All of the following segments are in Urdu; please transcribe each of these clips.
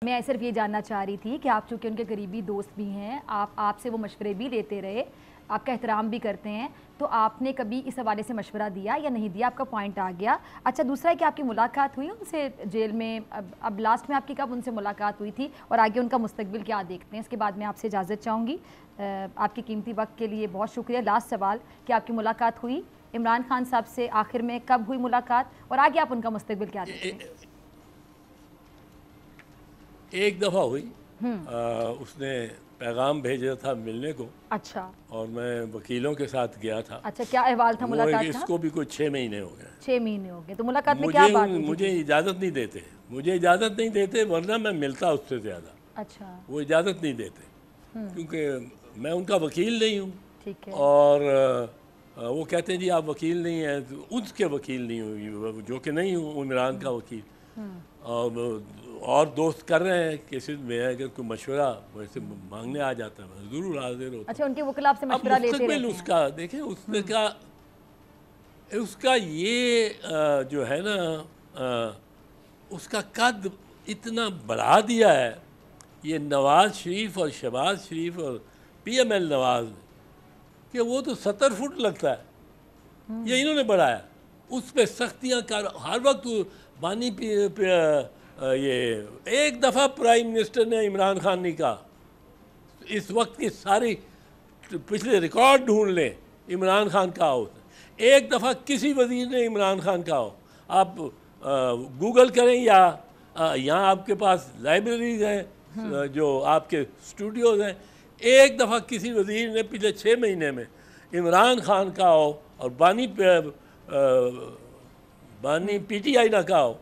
میں صرف یہ جاننا چاہ رہی تھی کہ آپ چونکہ ان کے قریبی دوست بھی ہیں، آپ سے وہ مشورے بھی لیتے رہے، آپ کا احترام بھی کرتے ہیں، تو آپ نے کبھی اس حوالے سے مشورہ دیا یا نہیں دیا؟ آپ کا پوائنٹ آ گیا۔ اچھا، دوسرا ہے کہ آپ کی ملاقات ہوئی ان سے جیل میں؟ اب لاسٹ میں آپ کی کب ان سے ملاقات ہوئی تھی اور آگے ان کا مستقبل کیا دیکھتے ہیں؟ اس کے بعد میں آپ سے اجازت چاہوں گی۔ آپ کی قیمتی وقت کے لیے بہت شکریہ۔ لاسٹ سوال کہ آپ کی ملاقات ہوئی عمران خان صاحب سے آخر میں کب ہوئی ملاقات اور آگے آپ ان کا مستقبل کیا دیکھتے ہیں؟ ایک دفعہ ہوئی، اس نے پیغام بھیجا تھا ملنے کو، اچھا اور میں وکیلوں کے ساتھ گیا تھا۔ اچھا، کیا احوال تھا ملاقات اس کا؟ کو بھی کوئی 6 مہینے ہو گئے۔ 6 مہینے ہو گئے، تو ملاقات میں کیا بات ہوئی؟ مجھے اجازت نہیں دیتے، ورنہ میں ملتا اس سے زیادہ۔ اچھا، وہ اجازت نہیں دیتے کیونکہ میں ان کا وکیل نہیں ہوں، ٹھیک ہے۔ اور وہ کہتے ہیں جی آپ وکیل نہیں ہیں، اس کے وکیل نہیں ہوئی، جو کہ نہیں ہوں عمران کا وکیل۔ اور دوست کر رہے ہیں کیسز میں، اگر کوئی مشورہ ویسے مانگنے آ جاتا ہے میں ضرور حاضر ہوتا ہوں۔ اچھا، ان کے وکلاء آپ سے مشورہ لیتے مستقبل رہتے اس ہیں؟ کا دیکھیں، اس کا یہ جو ہے نا، اس کا قد اتنا بڑھا دیا ہے یہ نواز شریف اور شہباز شریف اور پی ایم ایل نواز، کہ وہ تو 70 فٹ لگتا ہے، یہ انہوں نے بڑھایا۔ اس پہ سختیاں ہر وقت بانی یہ ایک دفعہ پرائم منسٹر نے عمران خان نے کہا، اس وقت کی ساری پچھلے ریکارڈ ڈھونڈ لیں، عمران خان کہا ہو، ایک دفعہ کسی وزیر نے عمران خان کہا ہو۔ آپ گوگل کریں یا یہاں آپ کے پاس لائبریریز ہیں، جو آپ کے اسٹوڈیوز ہیں، ایک دفعہ کسی وزیر نے پچھلے 6 مہینے میں عمران خان کہا ہو اور بانی پی ٹی آئی نہ کہا ہو،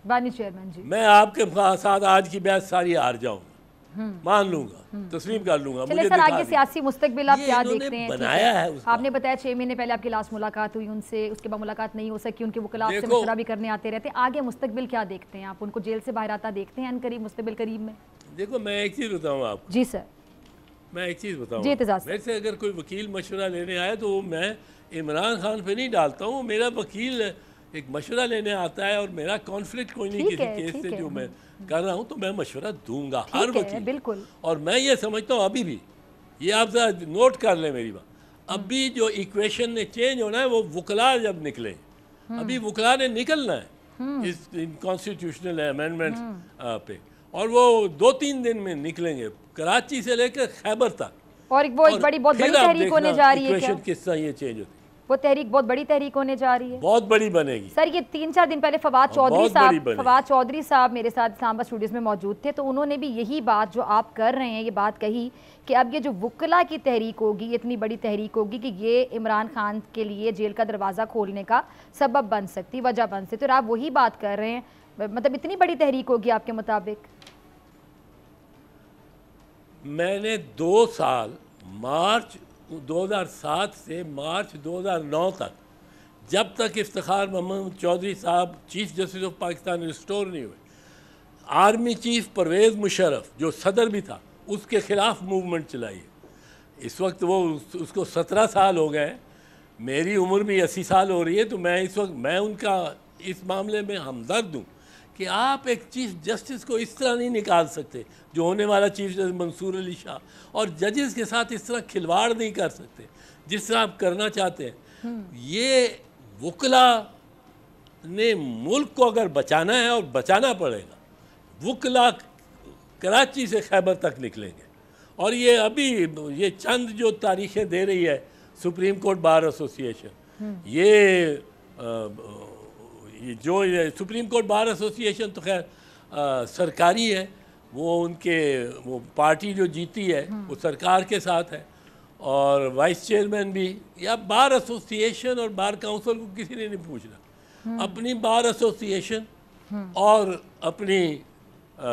بانی چیئرمین جی، میں آپ کے ساتھ آج کی بحث ساری ہار جاؤں گا، مان لوں گا، تسلیم کر لوں گا۔ چلے سر، آگے سیاسی مستقبل آپ کیا دیکھتے ہیں؟ بنایا ہے آپ نے بتایا 6 مہینے پہلے آپ کی لاسٹ ملاقات ہوئی ان سے، اس کے بعد ملاقات نہیں ہو سکی، ان کے وکلاء آپ سے مشورہ بھی کرنے آتے رہتے ہیں، آگے مستقبل کیا دیکھتے ہیں؟ آپ ان کو جیل سے باہر آتا دیکھتے ہیں ان قریب مستقبل قریب میں؟ دیکھو، میں ایک چیز بتاؤں آپ کو، جی سر، میں ایک چیز بتاؤں، جی اعتزاز میرے سے اگر کوئی وکیل مشورہ لینے آئے تو میں عمران خان پہ نہیں ڈالتا ہوں، میرا وکیل ایک مشورہ لینے آتا ہے اور میرا کانفلکٹ کوئی نہیں کسی کیس سے جو میں کر رہا ہوں، تو میں مشورہ دوں گا ہر وکیل، بالکل۔ اور میں یہ سمجھتا ہوں ابھی بھی، یہ آپ ذرا نوٹ کر لیں میری بات، ابھی جو ایکویشن نے چینج ہونا ہے وہ وکلاء جب نکلیں، ابھی وکلاء نے نکلنا ہے اس کانسٹیٹیوشنل امینڈمنٹ پہ، اور وہ 2-3 دن میں نکلیں گے، کراچی سے لے کر خیبر تک، اور وہ ایک بہت بڑی تحریک ہونے جا رہی ہے کیا؟ کس طرح یہ چینج ہوتی ہے، وہ تحریک بہت بڑی تحریک ہونے جا رہی ہے، بہت بڑی بنے گی سر۔ یہ 3-4 دن پہلے فواد چودھری صاحب میرے ساتھ اسلام آباد اسٹوڈیوز میں موجود تھے، تو انہوں نے بھی یہی بات جو آپ کر رہے ہیں یہ بات کہی کہ اب یہ جو وکلاء کی تحریک ہوگی، اتنی بڑی تحریک ہوگی کہ یہ عمران خان کے لیے جیل کا دروازہ کھولنے کا سبب بن سکتی، وجہ بن سکتی، اور آپ وہی بات کر رہے ہیں، مطلب اتنی بڑی تحریک ہوگی آپ کے مطابق؟ میں نے 2 سال مارچ 2007 سے مارچ 2009 تک، جب تک افتخار محمد چودھری صاحب chief justice of Pakistan restore نہیں ہوئے، آرمی چیف پرویز مشرف جو صدر بھی تھا اس کے خلاف موومنٹ چلائی ہے۔ اس وقت اس کو 17 سال ہو گئے، میری عمر بھی 80 سال ہو رہی ہے، تو میں اس وقت ان کا اس معاملے میں ہمدرد ہوں کہ آپ ایک چیف جسٹس کو اس طرح نہیں نکال سکتے، جو ہونے والا چیف جسٹس منصور علی شاہ، اور ججز کے ساتھ اس طرح کھلواڑ نہیں کر سکتے جس طرح آپ کرنا چاہتے ہیں۔ یہ وکلاء نے ملک کو اگر بچانا ہے اور بچانا پڑے گا، وکلاء کراچی سے خیبر تک نکلیں گے، اور یہ ابھی یہ چند جو تاریخیں دے رہی ہے سپریم کورٹ بار ایسوسی ایشن، یہ جو سپریم کورٹ بار ایسوسی ایشن تو خیر سرکاری ہے، وہ ان کے وہ پارٹی جو جیتی ہے وہ سرکار کے ساتھ ہے، اور وائس چیئرمین بھی، یا بار ایسوسی ایشن اور بار کاؤنسل کو کسی نے نہیں پوچھنا، اپنی بار ایسوسی ایشن اور اپنی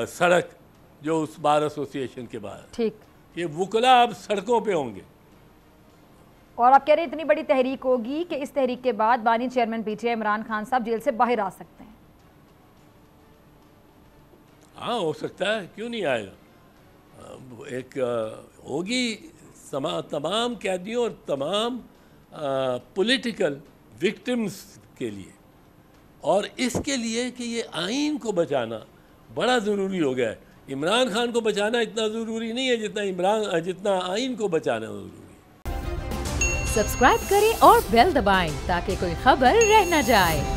سڑک جو اس بار ایسوسی ایشن کے باہر، ٹھیک، یہ وکلاء اب سڑکوں پہ ہوں گے۔ اور آپ کہہ رہے ہیں اتنی بڑی تحریک ہوگی کہ اس تحریک کے بعد بانی chairman P T I Imran Khan صاحب جیل سے باہر آ سکتے ہیں؟ ہاں، ہو سکتا ہے، کیوں نہیں آئے گا، ایک ہوگی تمام قیدیوں اور تمام پولیٹیکل وکٹمز کے لیے، اور اس کے لیے کہ یہ آئین کو بچانا بڑا ضروری ہو گیا ہے عمران خان کو بچانا اتنا ضروری نہیں ہے جتنا آئین کو بچانا ضروری ہے۔ سبسکرائب کریں اور بیل دبائیں تاکہ کوئی خبر رہ نہ جائے۔